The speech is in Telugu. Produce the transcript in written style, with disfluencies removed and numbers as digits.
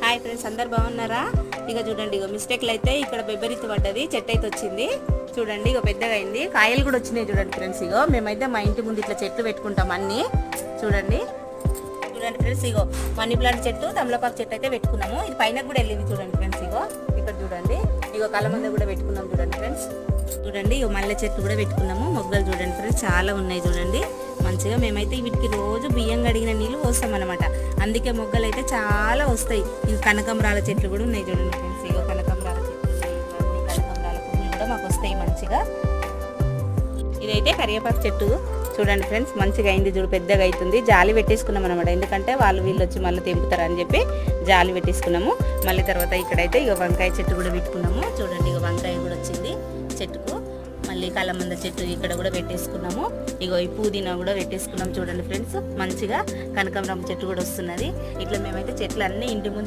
హాయ్ ఫ్రెండ్స్, అందరు బాగున్నారా? ఇక చూడండి, ఇక మిస్టేక్లు అయితే ఇక్కడ బెబ్బరిత్తి పడ్డది, చెట్టు అయితే వచ్చింది చూడండి. ఇక పెద్దగా అయింది, కాయలు కూడా వచ్చినాయి చూడండి ఫ్రెండ్స్. ఇగో మేమైతే మా ఇంటి ముందు ఇట్లా చెట్లు పెట్టుకుంటాం అన్నీ చూడండి. చూడండి ఫ్రెండ్స్, ఇగో మనీ ప్లాంట్ చెట్టు, తమలపాకు చెట్టు అయితే పెట్టుకున్నాము. ఇది పైన కూడా వెళ్ళింది చూడండి ఫ్రెండ్స్. ఇగో ఇక్కడ చూడండి, ఇగో కలమంద కూడా పెట్టుకున్నాం చూడండి ఫ్రెండ్స్. చూడండి, ఇగో మల్లె చెట్టు కూడా పెట్టుకున్నాము. మొగ్గలు చూడండి ఫ్రెండ్స్, చాలా ఉన్నాయి చూడండి మంచిగా. మేమైతే వీటికి రోజు బియ్యం కడిగిన నీళ్ళు పోస్తాం అనమాట, అందుకే మొగ్గలు అయితే చాలా వస్తాయి. ఇది కనకంబరాల చెట్లు కూడా ఉన్నాయి చూడండి ఫ్రెండ్స్. ఇగో కనకంబరాల చెట్లు, ఇవన్నీ కనకంబరాల పువ్వులు కూడా మాకు వస్తాయి మంచిగా. ఇదైతే కరివేపాకు చెట్టు చూడండి ఫ్రెండ్స్, మంచిగా అయింది చూడు, పెద్దగా అవుతుంది. జాలి పెట్టేసుకున్నాం అనమాట, ఎందుకంటే వీళ్ళు వచ్చి మళ్ళీ తెంపుతారని చెప్పి జాలి పెట్టేసుకున్నాము. మళ్ళీ తర్వాత ఇక్కడైతే ఇక వంకాయ చెట్టు కూడా పెట్టుకున్నాము చూడండి. ఇక వంకాయ కూడా వచ్చింది చెట్టుకు. మళ్ళీ కలమంద చెట్టు ఇక్కడ కూడా పెట్టేసుకున్నాము. ఇగో ఈ పుదీనా కూడా పెట్టేసుకున్నాం చూడండి ఫ్రెండ్స్. మంచిగా కనకాంబరం చెట్టు కూడా వస్తున్నది. ఇట్లా మేమైతే చెట్లు అన్నీ ఇంటి ముందు